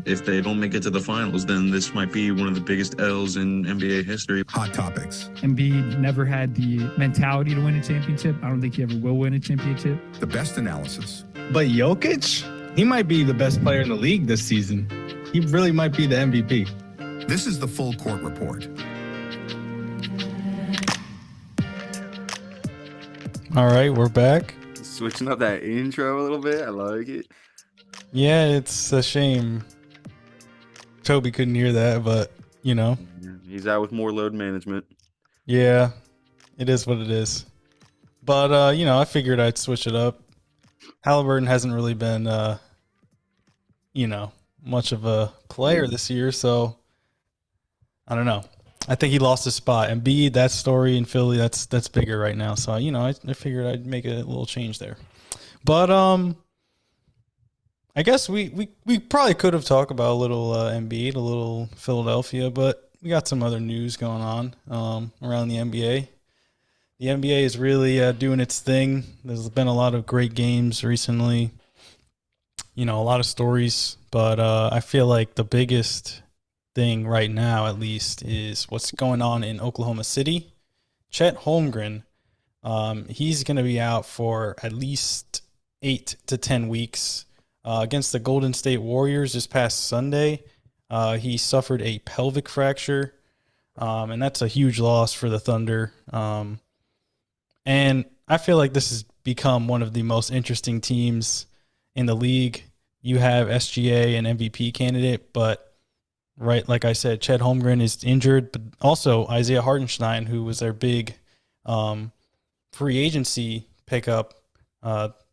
If they don't make it to the finals, then this might be one of the biggest L's in NBA history. Hot topics. Embiid never had the mentality to win a championship. I don't think he ever will win a championship. The best analysis. But Jokic, he might be the best player in the league this season. He really might be the MVP. This is the Full Court Report. All right, we're back. Switching up that intro a little bit. I like it. Yeah, it's a shame Toby couldn't hear that, but, you know. He's out with more load management. Yeah, it is what it is. But, you know, I figured I'd switch it up. Halliburton hasn't really been, you know, much of a player this year, so I don't know. I think he lost his spot. Embiid, that story in Philly, that's bigger right now. So, you know, I figured I'd make a little change there. But I guess we probably could have talked about a little Embiid, a little Philadelphia, but we got some other news going on around the NBA. The NBA is really doing its thing. There's been a lot of great games recently. You know, a lot of stories, but I feel like the biggest thing right now, at least, is what's going on in Oklahoma City. Chet Holmgren, he's going to be out for at least 8 to 10 weeks. Against the Golden State Warriors this past Sunday, he suffered a pelvic fracture, and that's a huge loss for the Thunder. And I feel like this has become one of the most interesting teams in the league. You have SGA, an MVP candidate, but right, like I said, Chet Holmgren is injured, but also Isaiah Hartenstein, who was their big free agency pickup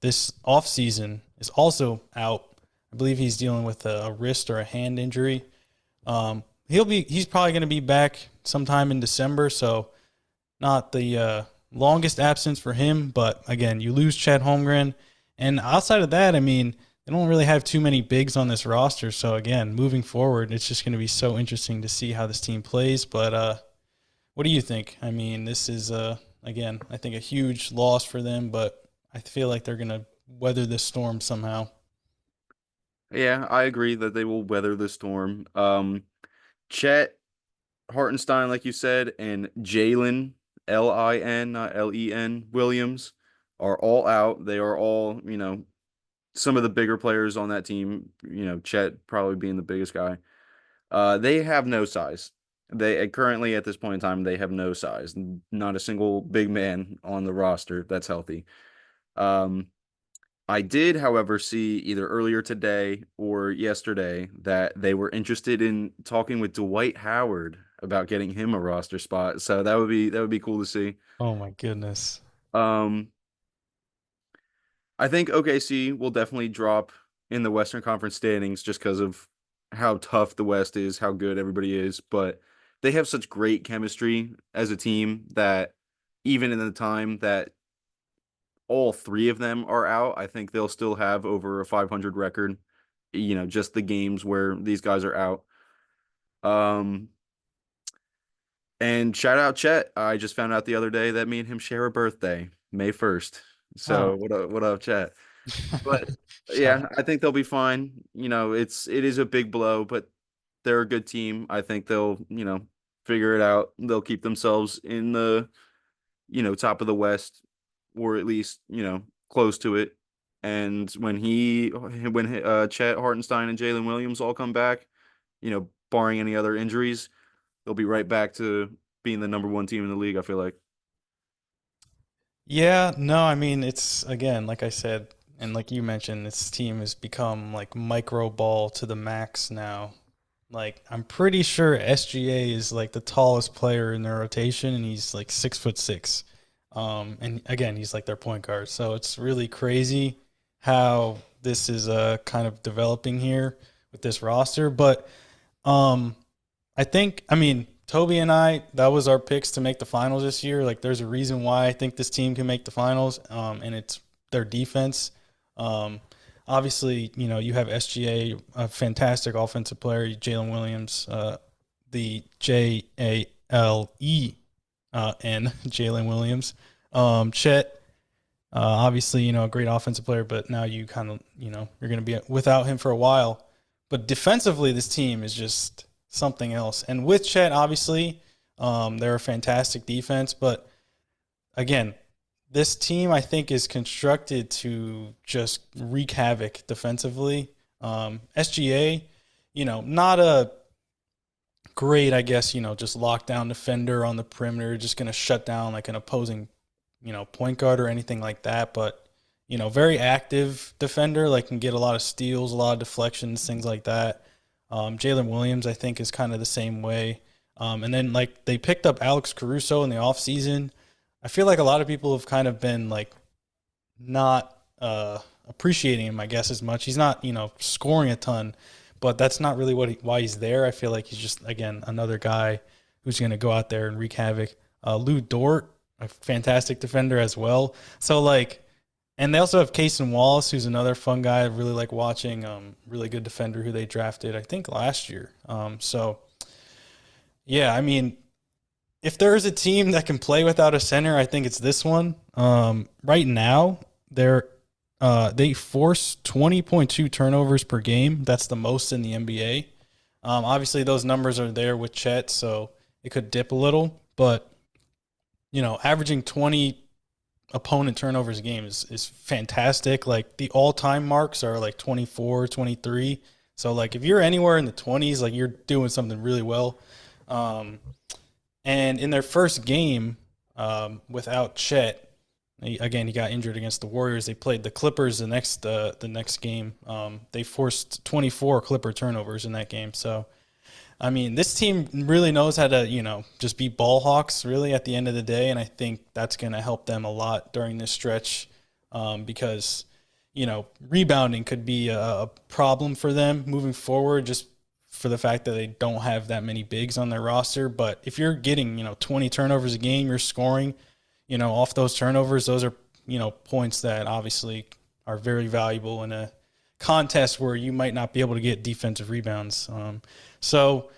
this offseason, is also out. I believe he's dealing with a wrist or a hand injury. He's probably going to be back sometime in December, so not the longest absence for him. But again, you lose Chet Holmgren, and outside of that, I mean, they don't really have too many bigs on this roster. So again, moving forward, it's just going to be so interesting to see how this team plays. But what do you think? I mean, this is again, I think a huge loss for them, but I feel like they're going to weather this storm somehow. Yeah, I agree that they will weather the storm. Chet, Hartenstein, like you said, and Jalen, Lin, not Len, Williams, are all out. They are all, you know, some of the bigger players on that team. You know, Chet probably being the biggest guy. They have no size. They currently, at this point in time, they have no size. Not a single big man on the roster that's healthy. I did, however, see either earlier today or yesterday that they were interested in talking with Dwight Howard about getting him a roster spot. So that would be cool to see. Oh my goodness. I think OKC will definitely drop in the Western Conference standings just because of how tough the West is, how good everybody is. But they have such great chemistry as a team that even in the time that all three of them are out, I think they'll still have over a 500 record, you know, just the games where these guys are out. And shout out Chet. I just found out the other day that me and him share a birthday, May 1st. So what up, Chet? But yeah, I think they'll be fine. You know, it is a big blow, but they're a good team. I think they'll, you know, figure it out. They'll keep themselves in the, you know, top of the West, or at least, you know, close to it. And when Chet, Hartenstein, and Jalen Williams all come back, you know, barring any other injuries, they'll be right back to being the number one team in the league, I feel like. Yeah, no, I mean, it's, again, like I said, and like you mentioned, this team has become like micro ball to the max now. Like, I'm pretty sure SGA is like the tallest player in their rotation, and he's like 6'6". And again, he's like their point guard. So it's really crazy how this is kind of developing here with this roster. But I think, I mean, Toby and I, that was our picks to make the finals this year. Like, there's a reason why I think this team can make the finals, and it's their defense. Obviously, you know, you have SGA, a fantastic offensive player, Jalen Williams, the Jale and Jalen Williams. Chet, obviously, you know, a great offensive player, but now you kind of, you know, you're going to be without him for a while. But defensively, this team is just something else. And with Chet, obviously, they're a fantastic defense. But again, this team I think is constructed to just wreak havoc defensively. SGA, not a great, I guess, just lockdown defender on the perimeter, just going to shut down like an opposing, point guard or anything like that. But, very active defender, like can get a lot of steals, a lot of deflections, things like that. Jalen Williams, I think, is kind of the same way. And then like they picked up Alex Caruso in the offseason. I feel like a lot of people have kind of been like not appreciating him, I guess, as much. He's not, scoring a ton, but that's not really why he's there. I feel like he's just, again, another guy who's going to go out there and wreak havoc. Lou Dort, a fantastic defender as well. So, like, and they also have Cason Wallace, who's another fun guy I really like watching, really good defender who they drafted, I think, last year. Yeah, I mean, if there is a team that can play without a center, I think it's this one. Right now, they force 20.2 turnovers per game. That's the most in the NBA. Obviously, those numbers are there with Chet, so it could dip a little. But, averaging 20 opponent turnovers a game is fantastic. Like, the all-time marks are like 24, 23. So, like, if you're anywhere in the 20s, like, you're doing something really well. And in their first game without Chet, he got injured against the Warriors. They played the Clippers the next game. They forced 24 Clipper turnovers in that game. So, I mean, this team really knows how to, just be ball hawks really at the end of the day. And I think that's going to help them a lot during this stretch because, rebounding could be a problem for them moving forward just for the fact that they don't have that many bigs on their roster. But if you're getting, 20 turnovers a game, you're scoring, off those turnovers, those are, points that obviously are very valuable in a contest where you might not be able to get defensive rebounds. So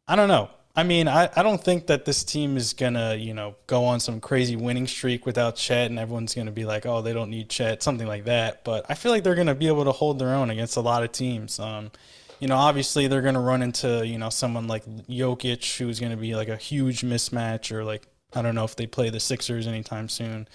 I don't know. I mean, I don't think that this team is going to, go on some crazy winning streak without Chet and everyone's going to be like, oh, they don't need Chet, something like that. But I feel like they're going to be able to hold their own against a lot of teams. Obviously they're going to run into, someone like Jokic, who's going to be like a huge mismatch, or like, I don't know if they play the Sixers anytime soon,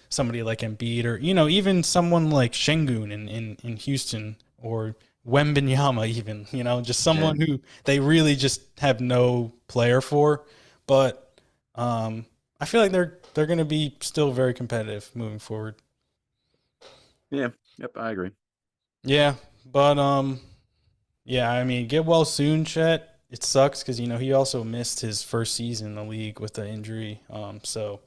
somebody like Embiid, or, even someone like Şengün in Houston, or Wembanyama even, just someone who they really just have no player for. But I feel like they're going to be still very competitive moving forward. Yeah. Yep. I agree. Yeah. But, yeah, I mean, get well soon, Chet. It sucks because, he also missed his first season in the league with the injury. So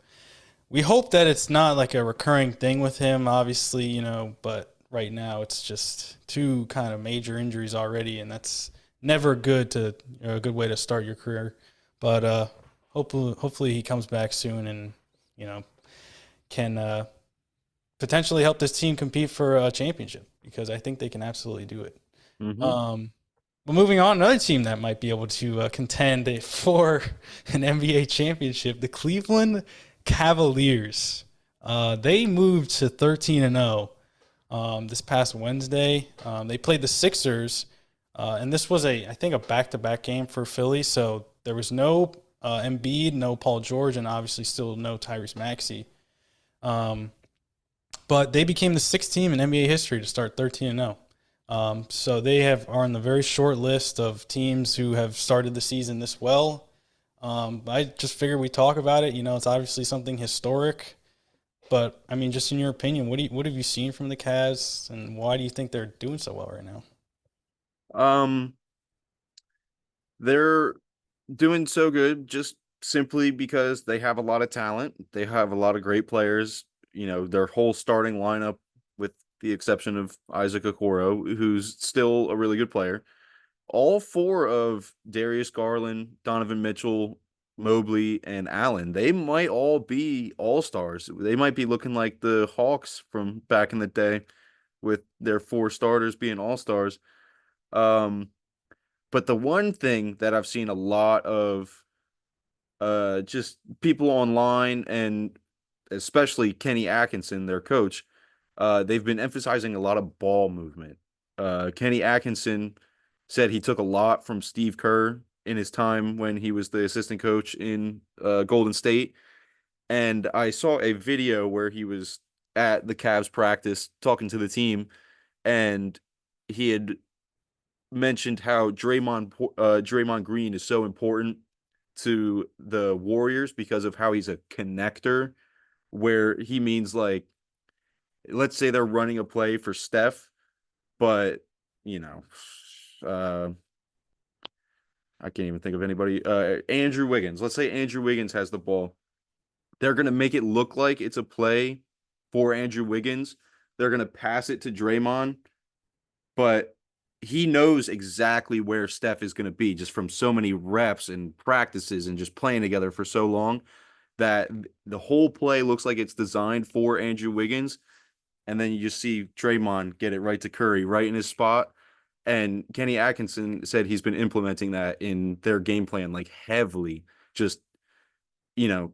we hope that it's not like a recurring thing with him, obviously, but right now it's just two kind of major injuries already, and that's never good a good way to start your career. But hopefully he comes back soon and, can potentially help this team compete for a championship, because I think they can absolutely do it. Mm-hmm. But moving on, another team that might be able to contend for an NBA championship, the Cleveland Cavaliers. They moved to 13-0 this past Wednesday. They played the Sixers, and this was I think a back-to-back game for Philly. So there was no Embiid, no Paul George, and obviously still no Tyrese Maxey. But they became the sixth team in NBA history to start 13-0. So they are on the very short list of teams who have started the season this well. I just figured we talk about it. It's obviously something historic, but I mean, just in your opinion, what have you seen from the Cavs, and why do you think they're doing so well right now? They're doing so good just simply because they have a lot of talent. They have a lot of great players. Their whole starting lineup, with the exception of Isaac Okoro, who's still a really good player. All four of Darius Garland, Donovan Mitchell, Mobley, and Allen, they might all be all-stars. They might be looking like the Hawks from back in the day with their four starters being all-stars. But the one thing that I've seen a lot of just people online, and especially Kenny Atkinson, their coach, they've been emphasizing a lot of ball movement. Kenny Atkinson said he took a lot from Steve Kerr in his time when he was the assistant coach in Golden State. And I saw a video where he was at the Cavs practice talking to the team, and he had mentioned how Draymond Green is so important to the Warriors because of how he's a connector, where he means like, let's say they're running a play for Steph, but you know, I can't even think of anybody. Andrew Wiggins. Let's say Andrew Wiggins has the ball. They're going to make it look like it's a play for Andrew Wiggins. They're going to pass it to Draymond, but he knows exactly where Steph is going to be just from so many reps and practices and just playing together for so long that the whole play looks like it's designed for Andrew Wiggins. And then you just see Draymond get it right to Curry, right in his spot. And Kenny Atkinson said he's been implementing that in their game plan like heavily. Just, you know,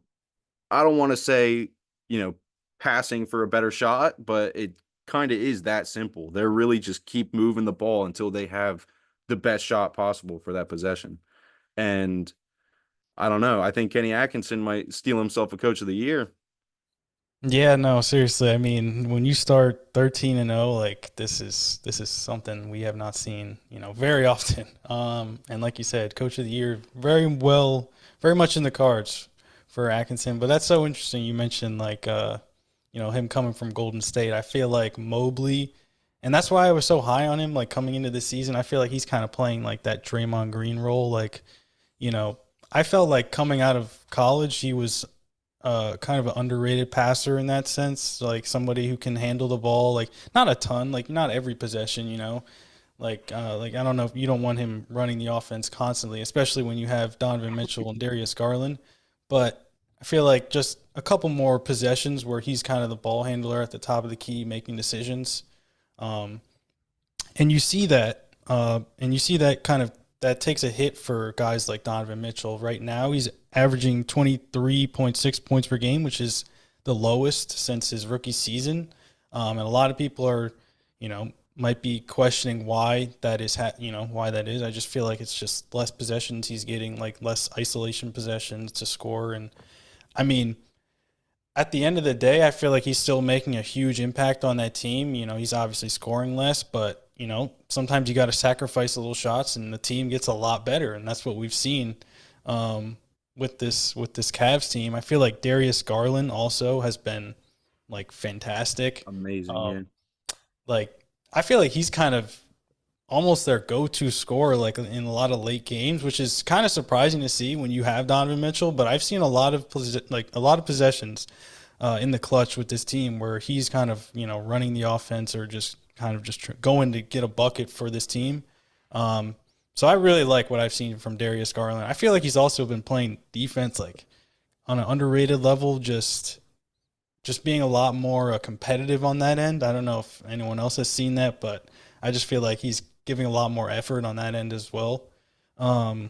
I don't want to say, passing for a better shot, but it kind of is that simple. They're really just keep moving the ball until they have the best shot possible for that possession. And I don't know. I think Kenny Atkinson might steal himself a coach of the year. Yeah, no, seriously. I mean, when you start 13-0, like this is something we have not seen, very often. And like you said, coach of the year, very much in the cards for Atkinson. But that's so interesting. You mentioned like him coming from Golden State. I feel like Mobley, and that's why I was so high on him like coming into the season. I feel like he's kind of playing like that Draymond Green role. Like, I felt like coming out of college, he was kind of an underrated passer in that sense, like somebody who can handle the ball, like not a ton, like not every possession, like I don't know if you don't want him running the offense constantly, especially when you have Donovan Mitchell and Darius Garland, but I feel like just a couple more possessions where he's kind of the ball handler at the top of the key, making decisions, and you see that kind of that takes a hit for guys like Donovan Mitchell. Right now, he's averaging 23.6 points per game, which is the lowest since his rookie season. And a lot of people are, might be questioning why that is. Why that is. I just feel like it's just less possessions he's getting, like less isolation possessions to score. And I mean, at the end of the day, I feel like he's still making a huge impact on that team. He's obviously scoring less, but sometimes you got to sacrifice a little shots and the team gets a lot better. And that's what we've seen with this Cavs team. I feel like Darius Garland also has been like fantastic. Amazing. Like I feel like he's kind of almost their go-to scorer like in a lot of late games, which is kind of surprising to see when you have Donovan Mitchell, but I've seen a lot of possessions in the clutch with this team where he's kind of, running the offense or just kind of just going to get a bucket for this team. So I really like what I've seen from Darius Garland. I feel like he's also been playing defense like on an underrated level, just being a lot more competitive on that end. I don't know if anyone else has seen that, but I just feel like he's giving a lot more effort on that end as well. And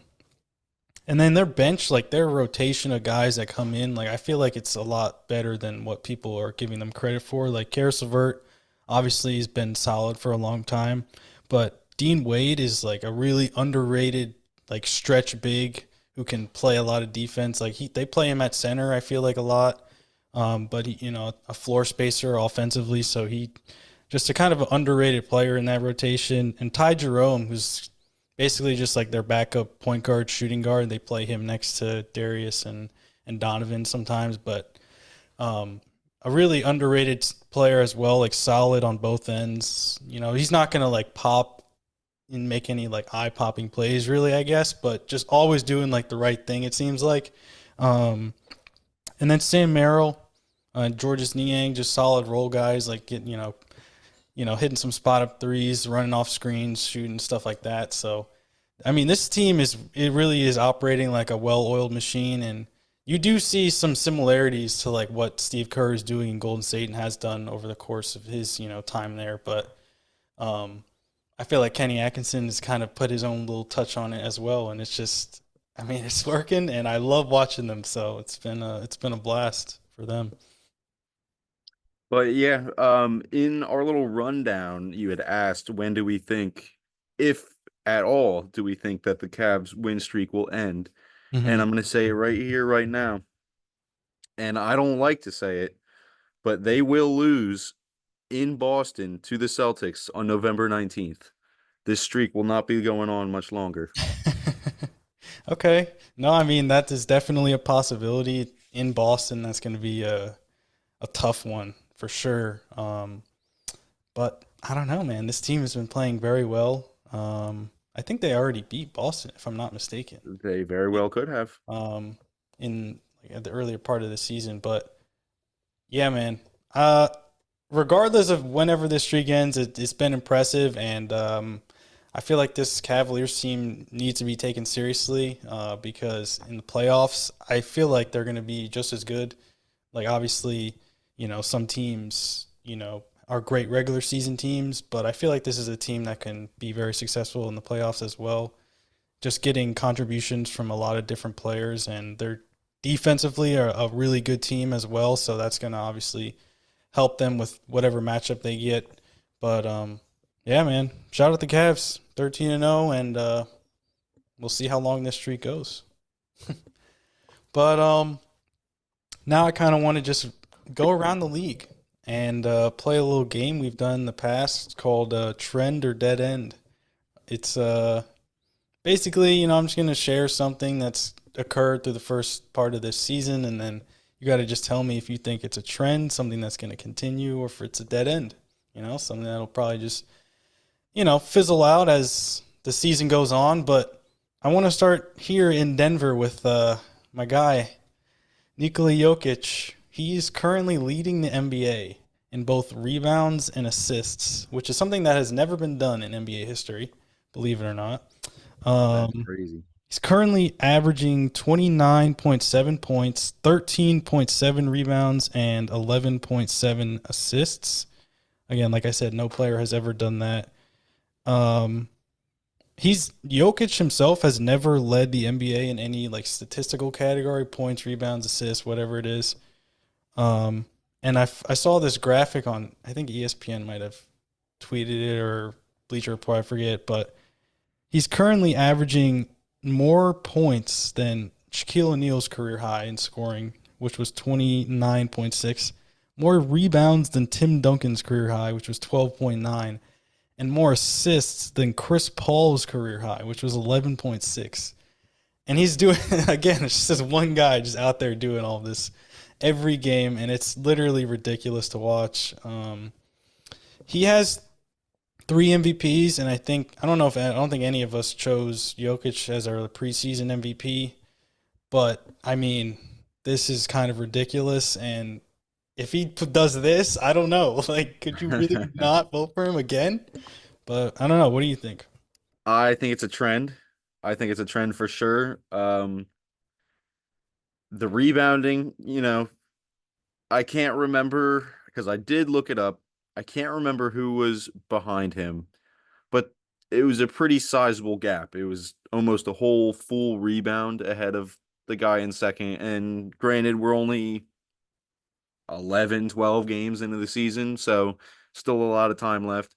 then their bench, like their rotation of guys that come in, like I feel like it's a lot better than what people are giving them credit for. Like Karis LeVert, obviously he's been solid for a long time, but Dean Wade is like a really underrated, like stretch big who can play a lot of defense. Like they play him at center, I feel like a lot. But he, a floor spacer offensively. So he just a kind of an underrated player in that rotation. And Ty Jerome, who's basically just like their backup point guard, shooting guard. They play him next to Darius and Donovan sometimes, but a really underrated player as well, like solid on both ends. He's not going to like pop and make any like eye-popping plays really, I guess, but just always doing like the right thing, it seems like. And then Sam Merrill, Georges Niang, just solid role guys, like getting, hitting some spot up threes, running off screens, shooting, stuff like that. So, I mean, this team it really is operating like a well-oiled machine, and you do see some similarities to like what Steve Kerr is doing in Golden State and has done over the course of his, time there. But I feel like Kenny Atkinson has kind of put his own little touch on it as well, and it's just, I mean, it's working, and I love watching them. So it's been a blast for them. But yeah, in our little rundown, you had asked when do we think, if at all do we think that the Cavs win streak will end. And Mhm. I'm going to say it right here, right now. And I don't like to say it, but they will lose in Boston to the Celtics on November 19th. This streak will not be going on much longer. Okay. No, I mean that is definitely a possibility in Boston. That's going to be a tough one for sure. But I don't know, man. This team has been playing very well. I think they already beat Boston, if I'm not mistaken, They very well could have. in like, at the earlier part of the season. But yeah, man. Uh, Regardless of whenever this streak ends, it's been impressive, and I feel like this Cavaliers team needs to be taken seriously because in the playoffs, I feel like they're going to be just as good. Like obviously, some teams, are great regular season teams, but I feel like this is a team that can be very successful in the playoffs as well. Just getting contributions from a lot of different players, and they're defensively are a really good team as well. So that's going to obviously help them with whatever matchup they get. But yeah, man, shout out the Cavs, 13-0, and we'll see how long this streak goes. But now I kind of want to just go around the league and play a little game we've done in the past called Trend or Dead End. It's basically, I'm just going to share something that's occurred through the first part of this season, and then you got to just tell me if you think it's a trend, something that's going to continue, or if it's a dead end, something that'll probably just, fizzle out as the season goes on. But I want to start here in Denver with my guy, Nikola Jokic. He's currently leading the NBA in both rebounds and assists, which is something that has never been done in NBA history, believe it or not. That's crazy. He's currently averaging 29.7 points, 13.7 rebounds, and 11.7 assists. Again, like I said, no player has ever done that. Jokic himself has never led the NBA in any statistical category, points, rebounds, assists, whatever it is. And I saw this graphic on, I think ESPN might have tweeted it or Bleacher Report, I forget, but he's currently averaging more points than Shaquille O'Neal's career high in scoring, which was 29.6, more rebounds than Tim Duncan's career high, which was 12.9, and more assists than Chris Paul's career high, which was 11.6. And he's doing, again, it's just this one guy just out there doing all this every game, and it's literally ridiculous to watch. He has 3 MVPs, and I don't think any of us chose Jokic as our preseason MVP, but I mean, this is kind of ridiculous. And if he does this, I don't know. Could you really not vote for him again? But I don't know. What do you think? I think it's a trend. I think it's a trend for sure. The rebounding, I can't remember because I did look it up. I can't remember who was behind him, but it was a pretty sizable gap. It was almost a whole full rebound ahead of the guy in second. And granted, we're only 11, 12 games into the season, so still a lot of time left.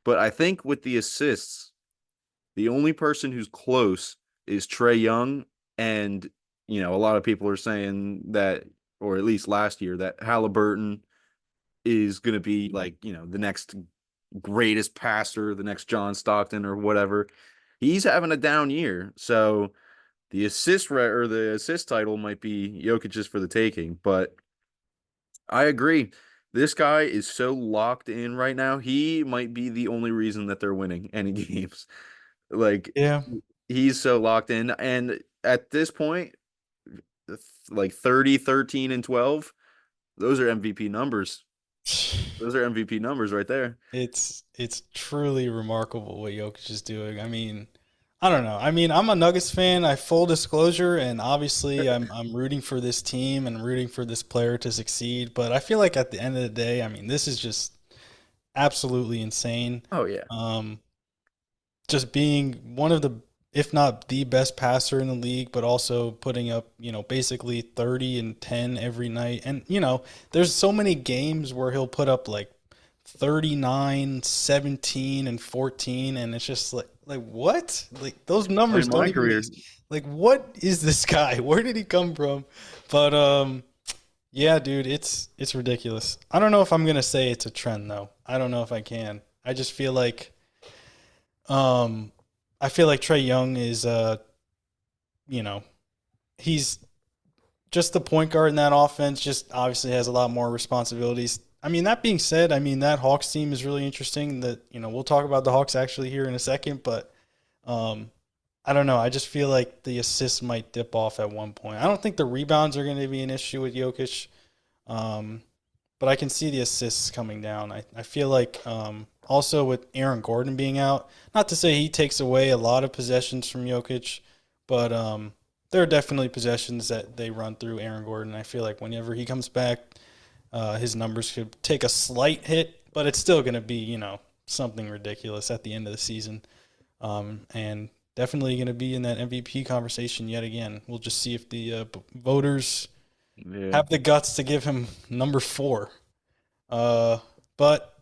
But I think with the assists, the only person who's close is Trae Young. And, a lot of people are saying that, or at least last year, that Halliburton is going to be the next greatest passer, the next John Stockton or whatever. He's having a down year. So the assist title might be Jokic's for the taking, but I agree. This guy is so locked in right now. He might be the only reason that they're winning any games. Yeah. He's so locked in. And at this point, 30, 13, and 12, those are MVP numbers. Those are MVP numbers right there. It's truly remarkable what Jokic is doing. I mean, I don't know. I mean, I'm a Nuggets fan. I full disclosure, and obviously, I'm rooting for this team and rooting for this player to succeed. But I feel like at the end of the day, I mean, this is just absolutely insane. Oh yeah. Just being one of the, if not the best passer in the league, but also putting up, basically 30 and 10 every night. And, there's so many games where he'll put up 39, 17, and 14, and it's just like what? Like those numbers In don't my even career. like what is this guy? Where did he come from? But yeah, dude, it's ridiculous. I don't know if I'm gonna say it's a trend though. I don't know if I can. I just feel like I feel like Trae Young is you know, he's just the point guard in that offense, just obviously has a lot more responsibilities. I mean, that being said, I mean, that Hawks team is really interesting. That, we'll talk about the Hawks actually here in a second, but I don't know. I just feel like the assists might dip off at one point. I don't think the rebounds are going to be an issue with Jokic, but I can see the assists coming down. I feel like also with Aaron Gordon being out, not to say he takes away a lot of possessions from Jokic, but there are definitely possessions that they run through Aaron Gordon. I feel like whenever he comes back, his numbers could take a slight hit, but it's still going to be, something ridiculous at the end of the season. And definitely going to be in that MVP conversation yet again. We'll just see if the voters have the guts to give him number 4. But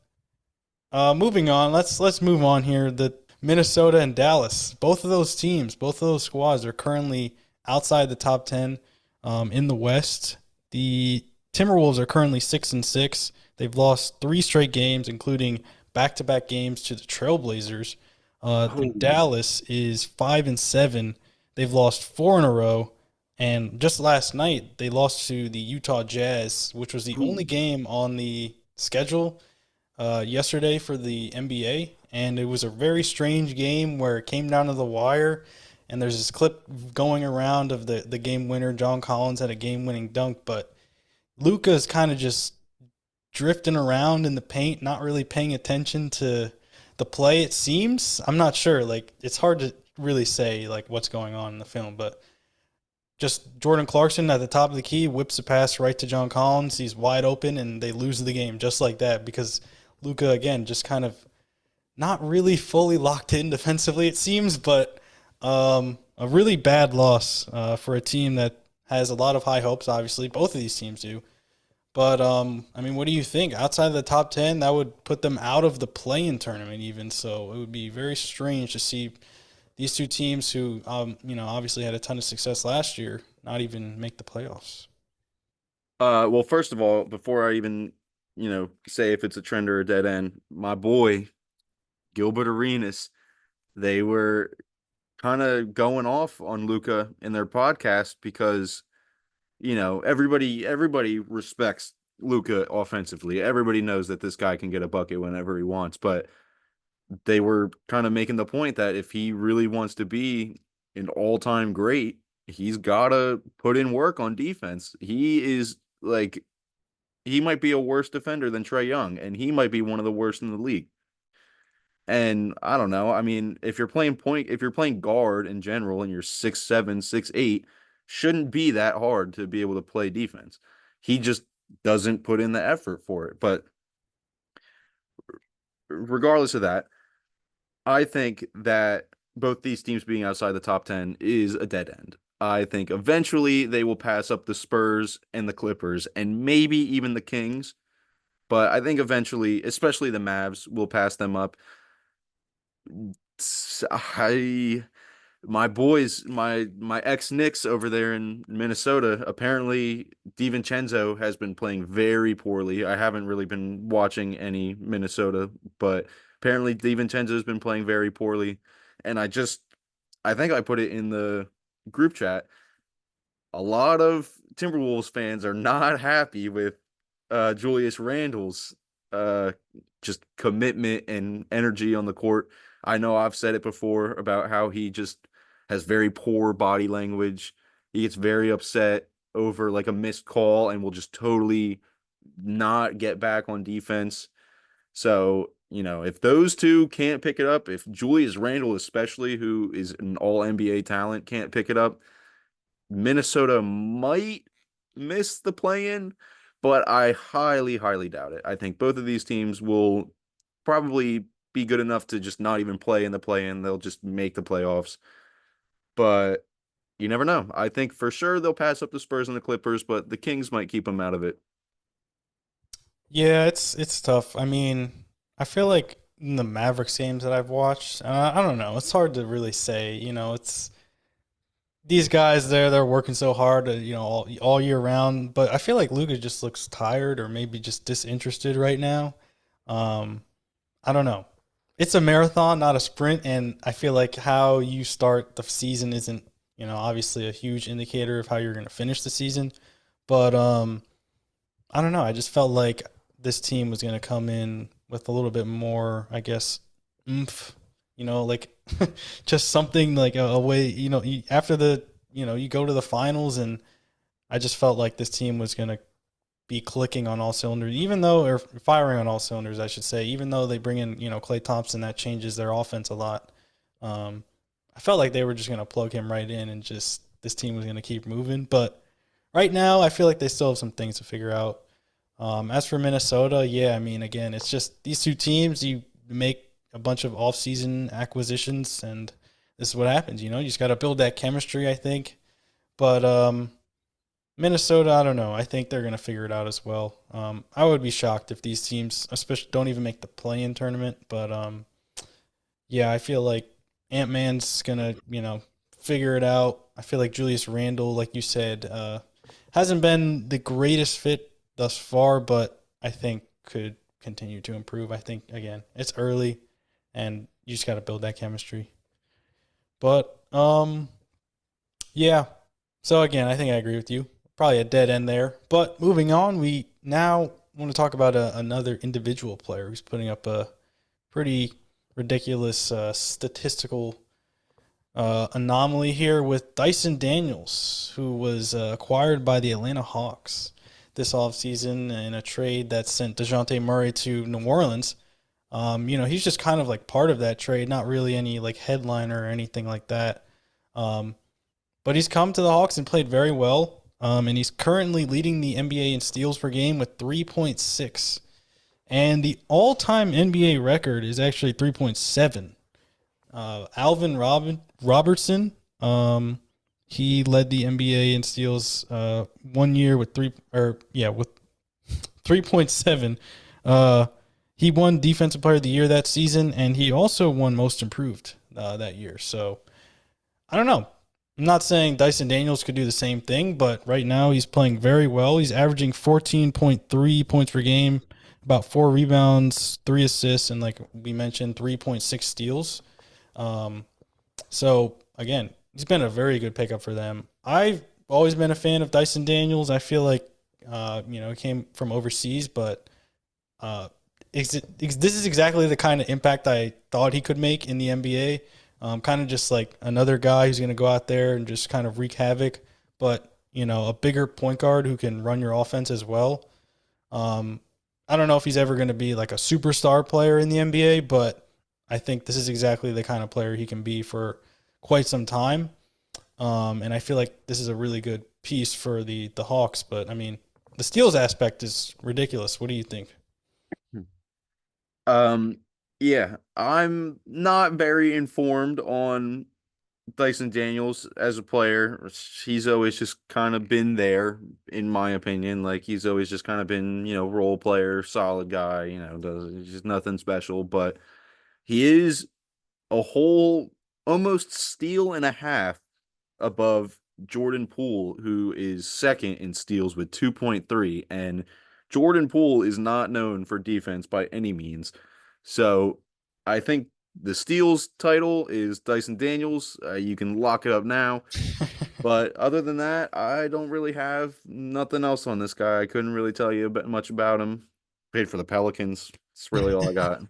moving on, let's move on here. The Minnesota and Dallas, both of those teams, both of those squads are currently outside the top 10 in the West. The Timberwolves are currently 6-6. They've lost 3 straight games, including back-to-back games to the Trailblazers. Dallas is 5-7. They've lost 4 in a row. And just last night, they lost to the Utah Jazz, which was the only game on the schedule yesterday for the NBA. And it was a very strange game where it came down to the wire. And there's this clip going around of the game winner. John Collins had a game-winning dunk, but Luka is kind of just drifting around in the paint, not really paying attention to the play, it seems. I'm not sure. It's hard to really say, what's going on in the film, but just Jordan Clarkson at the top of the key whips a pass right to John Collins. He's wide open, and they lose the game just like that because Luka, again, just kind of not really fully locked in defensively, it seems, but a really bad loss for a team that has a lot of high hopes, obviously. Both of these teams do. But, what do you think? Outside of the top 10, that would put them out of the play-in tournament even. So it would be very strange to see these two teams who, obviously had a ton of success last year not even make the playoffs. Well, first of all, before I even, say if it's a trend or a dead end, my boy, Gilbert Arenas, they were kind of going off on Luka in their podcast because everybody respects Luka offensively. Everybody knows that this guy can get a bucket whenever he wants, but they were kind of making the point that if he really wants to be an all-time great, he's got to put in work on defense. He might be a worse defender than Trae Young, and he might be one of the worst in the league. And I don't know. I mean, if you're playing guard in general and you're 6'7", 6'8", shouldn't be that hard to be able to play defense. He just doesn't put in the effort for it. But regardless of that, I think that both these teams being outside the top 10 is a dead end. I think eventually they will pass up the Spurs and the Clippers and maybe even the Kings. But I think eventually, especially the Mavs, will pass them up. My boys, my ex-Knicks over there in Minnesota, apparently DiVincenzo has been playing very poorly. I haven't really been watching any Minnesota, but apparently DiVincenzo has been playing very poorly. And I think I put it in the group chat. A lot of Timberwolves fans are not happy with Julius Randle's just commitment and energy on the court. I know I've said it before about how he just has very poor body language. He gets very upset over a missed call and will just totally not get back on defense. So, if those two can't pick it up, if Julius Randle especially, who is an all-NBA talent, can't pick it up, Minnesota might miss the play-in, but I highly, highly doubt it. I think both of these teams will probably be good enough to just not even play in the play-in. They'll just make the playoffs. But you never know. I think for sure they'll pass up the Spurs and the Clippers, but the Kings might keep them out of it. Yeah, it's tough. I mean, I feel like in the Mavericks games that I've watched, I don't know. It's hard to really say. It's these guys they're working so hard, all year round. But I feel like Luka just looks tired or maybe just disinterested right now. Um, I don't know. It's a marathon, not a sprint, and I feel like how you start the season isn't, obviously a huge indicator of how you're going to finish the season. But I don't know. I just felt like this team was going to come in with a little bit more, I guess, oomph. Like just something like a way. After you go to the finals, and I just felt like this team was going to be clicking on all cylinders, or firing on all cylinders, I should say. Even though they bring in, Klay Thompson, that changes their offense a lot. I felt like they were just going to plug him right in, and just this team was going to keep moving. But right now, I feel like they still have some things to figure out. As for Minnesota, yeah, I mean, again, it's just these two teams. You make a bunch of off-season acquisitions, and this is what happens. You just got to build that chemistry, I think. But Minnesota, I don't know. I think they're going to figure it out as well. I would be shocked if these teams, especially, don't even make the play-in tournament. But yeah, I feel like Ant-Man's going to, figure it out. I feel like Julius Randle, like you said, hasn't been the greatest fit thus far, but I think could continue to improve. I think, again, it's early, and you just got to build that chemistry. But, yeah. So, again, I think I agree with you. Probably a dead end there. But moving on, we now want to talk about another individual player who's putting up a pretty ridiculous statistical anomaly here with Dyson Daniels, who was acquired by the Atlanta Hawks this offseason in a trade that sent DeJounte Murray to New Orleans. He's just kind of like part of that trade, not really any like headliner or anything like that. But he's come to the Hawks and played very well. And he's currently leading the NBA in steals per game with 3.6. And the all-time NBA record is actually 3.7. Alvin Robertson, he led the NBA in steals 1 year with 3.7. He won Defensive Player of the Year that season, and he also won Most Improved that year. So I don't know. I'm not saying Dyson Daniels could do the same thing, but right now he's playing very well. He's averaging 14.3 points per game, about 4 rebounds, 3 assists, and like we mentioned, 3.6 steals. So again, he's been a very good pickup for them. I've always been a fan of Dyson Daniels. I feel like, he came from overseas, but this is exactly the kind of impact I thought he could make in the NBA. Kind of just like another guy who's going to go out there and just kind of wreak havoc, but, a bigger point guard who can run your offense as well. I don't know if he's ever going to be like a superstar player in the NBA, but I think this is exactly the kind of player he can be for quite some time. And I feel like this is a really good piece for the Hawks, but I mean, the steals aspect is ridiculous. What do you think? Yeah, I'm not very informed on Dyson Daniels as a player. He's always just kind of been there, in my opinion. Like, he's always just kind of been, role player, solid guy, does just nothing special. But he is a whole almost steal and a half above Jordan Poole, who is second in steals with 2.3. And Jordan Poole is not known for defense by any means. So I think the steals title is Dyson Daniels. You can lock it up now. But other than that, I don't really have nothing else on this guy. I couldn't really tell you much about him. Paid for the Pelicans. That's really all I got.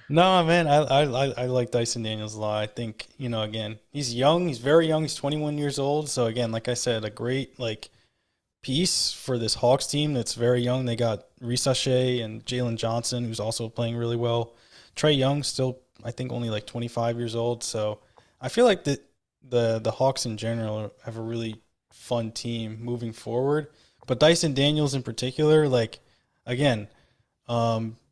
No, man, I like Dyson Daniels a lot. I think, again, he's young. He's very young. He's 21 years old. So, again, like I said, a great, piece for this Hawks team that's very young. They got Risashe and Jalen Johnson, who's also playing really well. Trae Young still, I think, only 25 years old. So I feel like the Hawks in general have a really fun team moving forward. But Dyson Daniels in particular, again,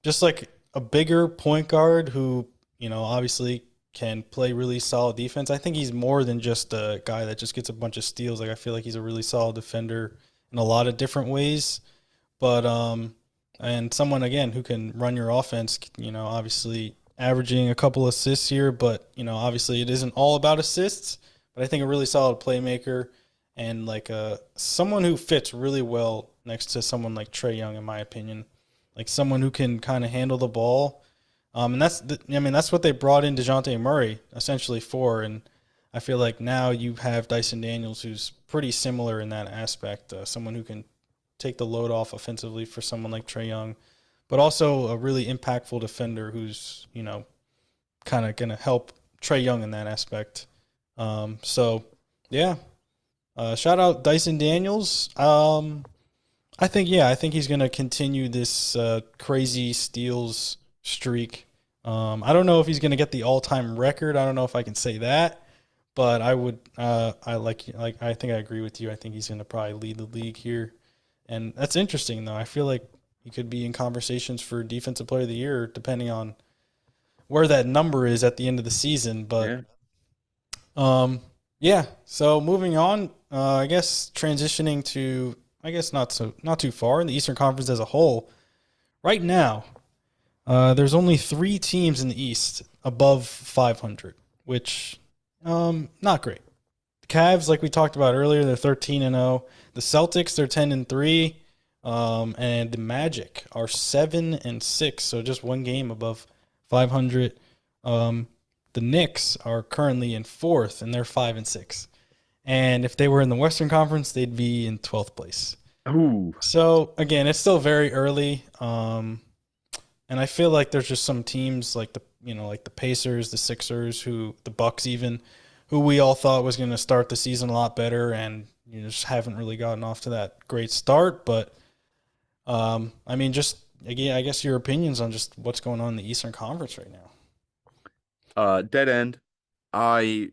just like a bigger point guard who, obviously can play really solid defense. I think he's more than just a guy that just gets a bunch of steals. I feel like he's a really solid defender in a lot of different ways. But and someone again who can run your offense. Obviously averaging a couple assists here, but obviously it isn't all about assists. But I think a really solid playmaker and like someone who fits really well next to someone like Trae Young, in my opinion, like someone who can kind of handle the ball. And that's what they brought in DeJounte Murray essentially for. And I feel like now you have Dyson Daniels, who's pretty similar in that aspect, someone who can take the load off offensively for someone like Trae Young, but also a really impactful defender who's, kind of going to help Trae Young in that aspect. Shout out Dyson Daniels. I think he's going to continue this crazy steals streak. I don't know if he's going to get the all-time record. I don't know if I can say that, but I would. I think I agree with you. I think he's going to probably lead the league here, and that's interesting though. I feel like he could be in conversations for Defensive Player of the Year, depending on where that number is at the end of the season. But So moving on, I guess transitioning to not too far in the Eastern Conference as a whole. Right now, there's only 3 teams in the East above 500, which not great. The Cavs, like we talked about earlier, they're 13-0. The Celtics, they're 10-3, and the Magic are 7-6, so just one game above 500. The Knicks are currently in 4th, and they're 5-6. And if they were in the Western Conference, they'd be in 12th place. Ooh. So again, it's still very early. And I feel like there's just some teams like the Pacers, the Sixers, the Bucks even, who we all thought was going to start the season a lot better, and just haven't really gotten off to that great start. But I guess your opinions on just what's going on in the Eastern Conference right now. Dead end. I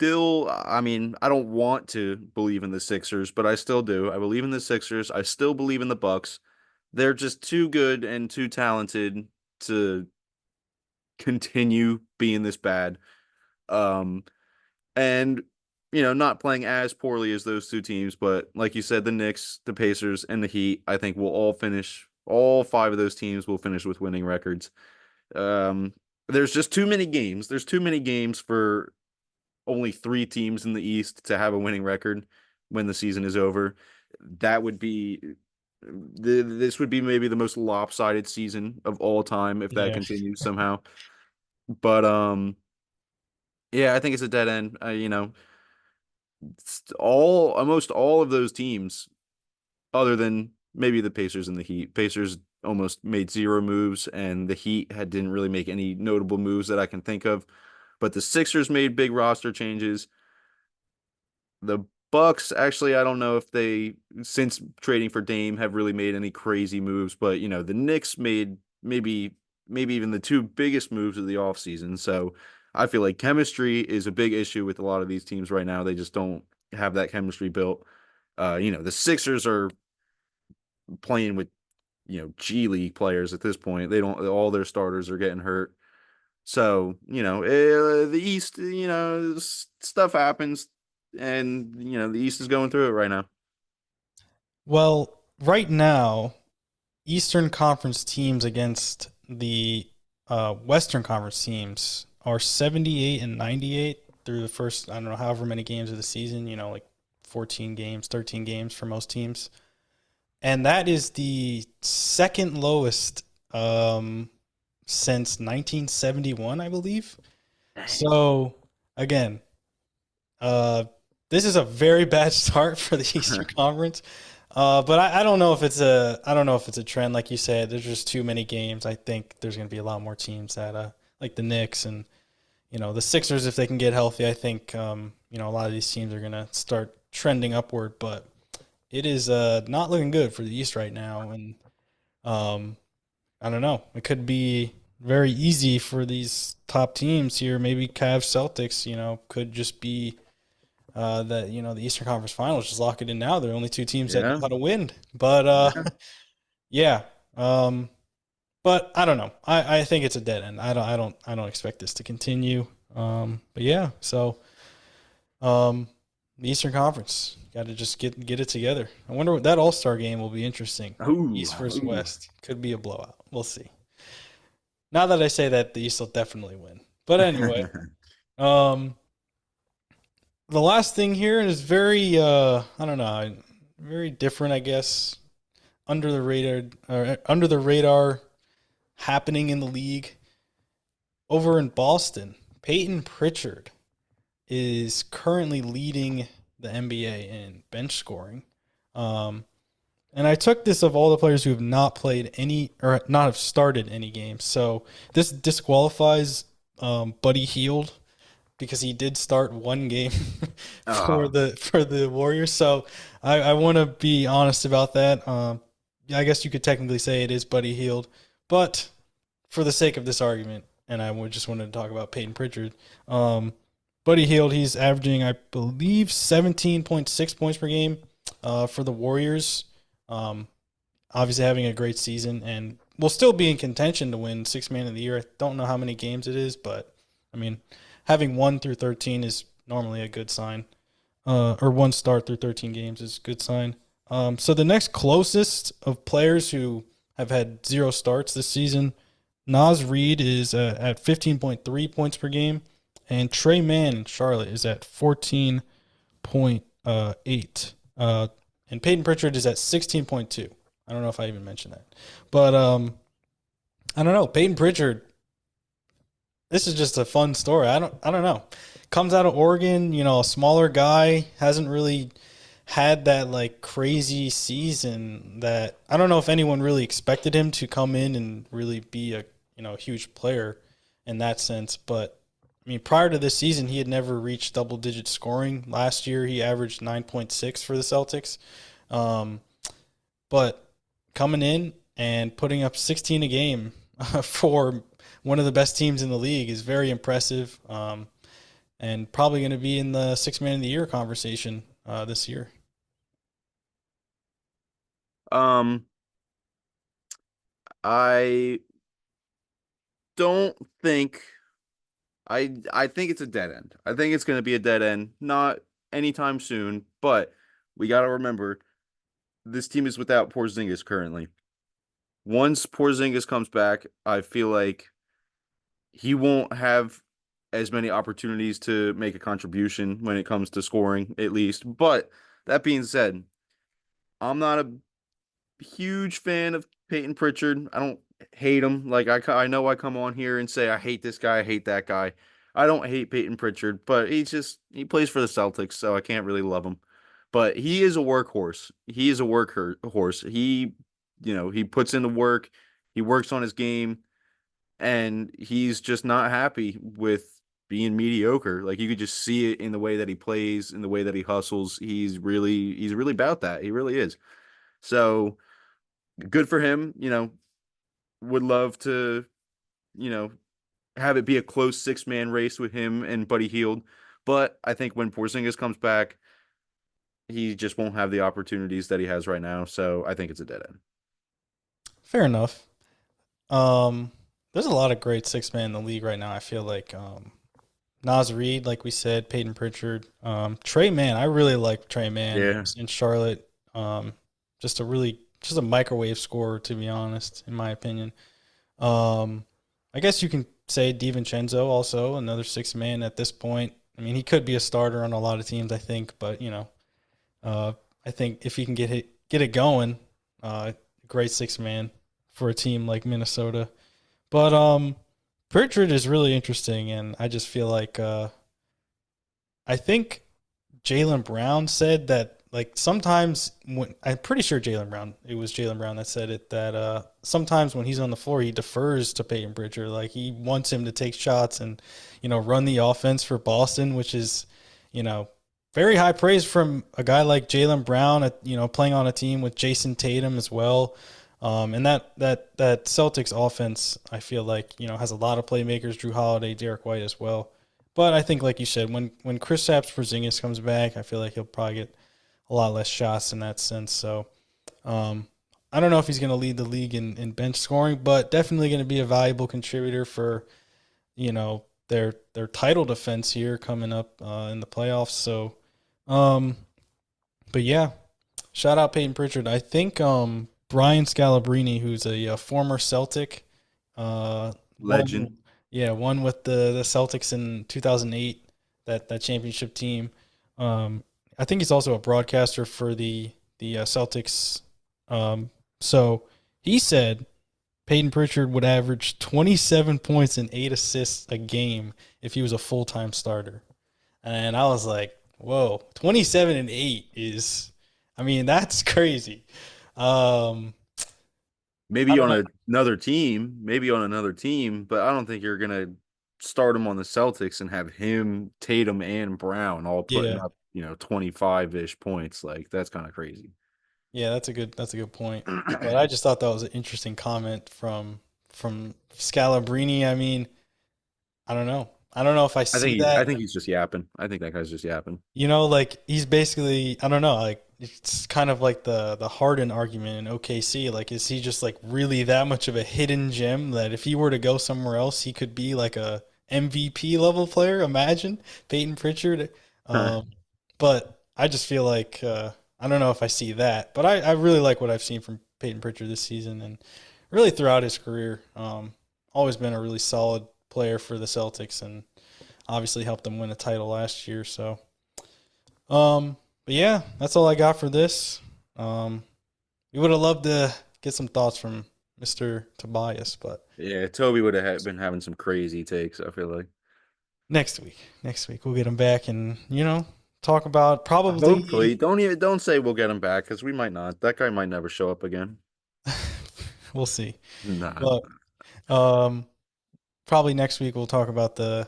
don't want to believe in the Sixers, but I still do. I believe in the Sixers. I still believe in the Bucks. They're just too good and too talented to continue being this bad. And not playing as poorly as those 2 teams, but like you said, the Knicks, the Pacers, and the Heat, I think all 5 of those teams will finish with winning records. There's just too many games. There's too many games for only 3 teams in the East to have a winning record when the season is over. This would be maybe the most lopsided season of all time if that continues somehow. But I think it's a dead end. Almost all of those teams, other than maybe the Pacers and the Heat. Pacers almost made 0 moves, and the Heat didn't really make any notable moves that I can think of. But the Sixers made big roster changes. The Bucks, actually, I don't know if they, since trading for Dame, have really made any crazy moves. But, the Knicks made maybe even the 2 biggest moves of the offseason. So I feel like chemistry is a big issue with a lot of these teams right now. They just don't have that chemistry built. The Sixers are playing with, G League players at this point. All their starters are getting hurt. So, the East, stuff happens, and, the East is going through it right now. Well, right now, Eastern Conference teams against the Western Conference teams are 78-98 through the first, I don't know, however many games of the season, like 14 games, 13 games for most teams. And that is the second lowest since 1971, I believe. So, again, this is a very bad start for the Eastern Conference. But I don't know if it's a trend. Like you said, there's just too many games. I think there's going to be a lot more teams that like the Knicks and the Sixers, if they can get healthy. I think a lot of these teams are going to start trending upward. But it is not looking good for the East right now, and I don't know. It could be very easy for these top teams here. Maybe Cavs, Celtics, could just be the Eastern Conference Finals. Just lock it in now. They're only 2 teams that know how to win. But but I don't know. I think it's a dead end. I don't expect this to continue. But yeah. So the Eastern Conference. Got to just get it together. I wonder what that All-Star game will be interesting. Ooh, East versus ooh. West. Could be a blowout. We'll see. Now that I say that, the East will definitely win. But anyway, the last thing here is very, I don't know, very different, I guess. Under the radar happening in the league. Over in Boston, Payton Pritchard is currently leading the NBA in bench scoring. And I took this of all the players who have not played any or not have started any games. So this disqualifies Buddy Hield because he did start one game for the Warriors. So I want to be honest about that. I guess you could technically say it is Buddy Hield, but for the sake of this argument, and I just wanted to talk about Payton Pritchard. Buddy Hield, he's averaging, I believe, 17.6 points per game for the Warriors. Obviously having a great season, and will still be in contention to win Sixth Man of the Year. I don't know how many games it is, but, I mean, having 1 through 13 is normally a good sign. Or 1 start through 13 games is a good sign. So the next closest of players who have had 0 starts this season, Naz Reid is at 15.3 points per game, and Trey Mann in Charlotte is at 14.8. And Payton Pritchard is at 16.2. I don't know if I even mentioned that. But I don't know. Payton Pritchard, this is just a fun story. I don't know. Comes out of Oregon, a smaller guy, hasn't really had that like crazy season that I don't know if anyone really expected him to come in and really be a huge player in that sense. But I mean, prior to this season, he had never reached double-digit scoring. Last year, he averaged 9.6 for the Celtics. But coming in and putting up 16 a game for one of the best teams in the league is very impressive, and probably going to be in the Sixth Man of the Year conversation this year. I don't think I think it's a dead end. I think it's going to be a dead end, not anytime soon, but we got to remember this team is without Porzingis currently. Once Porzingis comes back, I feel like he won't have as many opportunities to make a contribution when it comes to scoring, at least. But that being said, I'm not a huge fan of Payton Pritchard. I don't hate him. Like I know I come on here and say I hate this guy, I hate that guy. I don't hate Payton Pritchard, but he plays for the Celtics, so I can't really love him. But he is a workhorse. He is a workhorse. He puts in the work. He works on his game, and he's just not happy with being mediocre. Like you could just see it in the way that he plays, in the way that he hustles. He's really about that. He really is. So good for him. Would love to, have it be a close 6-man race with him and Buddy Hield. But I think when Porzingis comes back, he just won't have the opportunities that he has right now. So I think it's a dead end. Fair enough. There's a lot of great 6-man in the league right now. I feel like Naz Reid, like we said, Payton Pritchard, Trey Mann. I really like Trey Mann in Charlotte. Just a microwave scorer, to be honest, in my opinion. I guess you can say DiVincenzo also, another 6-man at this point. I mean, he could be a starter on a lot of teams, I think, but I think if he can get it going, great 6-man for a team like Minnesota. But Pritchard is really interesting, and I just feel like I think Jaylen Brown said that, like, sometimes I'm pretty sure it was Jaylen Brown that said it, that sometimes when he's on the floor, he defers to Payton Pritchard. Like, he wants him to take shots and, run the offense for Boston, which is, very high praise from a guy like Jaylen Brown, playing on a team with Jason Tatum as well. And that Celtics offense, I feel like, has a lot of playmakers, Drew Holiday, Derek White as well. But I think, like you said, when Kristaps Porzingis comes back, I feel like he'll probably get a lot less shots in that sense. So I don't know if he's going to lead the league in bench scoring, but definitely going to be a valuable contributor for, their title defense here coming up in the playoffs. So But yeah, shout out Payton Pritchard. I think Brian Scalabrine, who's a former Celtic, Legend. won with the Celtics in 2008, that championship team. I think he's also a broadcaster for the Celtics. So he said Payton Pritchard would average 27 points and 8 assists a game if he was a full-time starter. And I was like, whoa, 27 and 8 is, I mean, that's crazy. Maybe on another team, but I don't think you're gonna start him on the Celtics and have him, Tatum, and Brown all putting up, 25-ish points. Like, that's kind of crazy. Yeah, that's a good point. But I just thought that was an interesting comment from Scalabrine. I mean, I don't know. I don't know if I see that. I think he's just yapping. I think that guy's just yapping. Like he's basically, I don't know, like it's kind of like the Harden argument in OKC. Like, is he just like really that much of a hidden gem that if he were to go somewhere else, he could be like a MVP level player? Imagine Payton Pritchard. But I just feel like I don't know if I see that, but I really like what I've seen from Payton Pritchard this season and really throughout his career. Always been a really solid player for the Celtics and obviously helped them win a title last year. So, but yeah, that's all I got for this. We would have loved to get some thoughts from Mr. Tobias, but yeah, Toby would have been having some crazy takes, I feel like. Next week we'll get him back and, talk about probably. Hopefully, don't say we'll get him back because we might not. That guy might never show up again. We'll see. Nah. But, probably next week we'll talk about the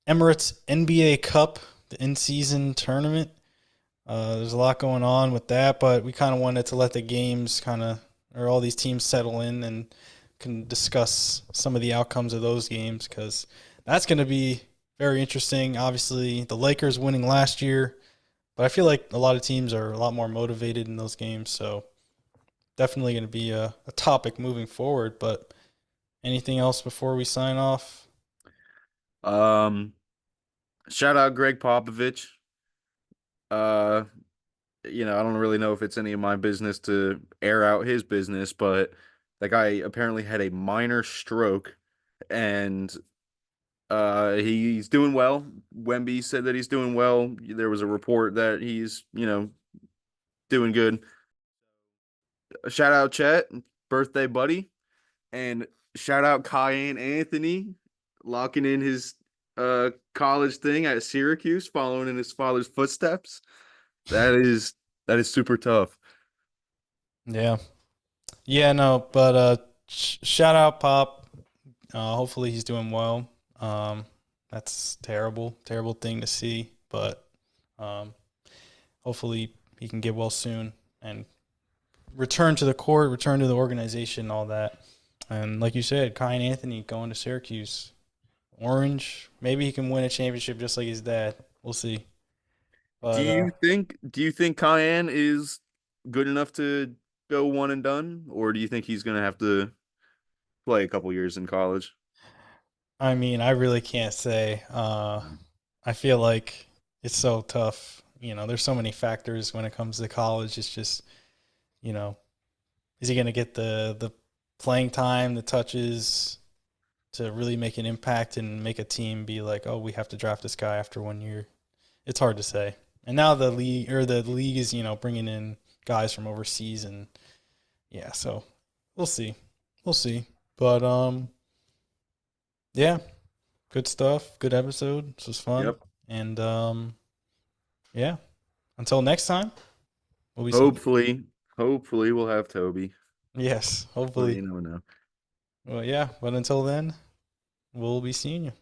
Emirates NBA Cup, the in-season tournament. There's a lot going on with that, but we kind of wanted to let the games or all these teams settle in and can discuss some of the outcomes of those games because that's going to be very interesting. Obviously, the Lakers winning last year, but I feel like a lot of teams are a lot more motivated in those games, so definitely going to be a topic moving forward. But anything else before we sign off? Shout out Greg Popovich. I don't really know if it's any of my business to air out his business, but that guy apparently had a minor stroke and he's doing well. Wemby said that he's doing well. There was a report that he's, doing good. Shout out Chet, birthday buddy. And shout out Cayenne Anthony, locking in his college thing at Syracuse, following in his father's footsteps. That is super tough. Yeah. Yeah, no, but shout out Pop. Hopefully he's doing well. That's terrible thing to see, but hopefully he can get well soon and return to the court, return to the organization, all that. And like you said, Cayenne Anthony going to Syracuse. Orange, maybe he can win a championship just like his dad. We'll see. But, do you think Cayenne is good enough to go one and done, or do you think he's going to have to play a couple years in college? I mean, I really can't say. I feel like it's so tough. There's so many factors when it comes to college. It's just, is he going to get the playing time, the touches to really make an impact and make a team be like, oh, we have to draft this guy after 1 year? It's hard to say. And now the league is, bringing in guys from overseas and yeah, so we'll see. But yeah, good stuff. Good episode. This was fun. Yep. And yeah, until next time, we'll be hopefully we'll have Toby. Yes, hopefully. You never know. Well, yeah, but until then, we'll be seeing you.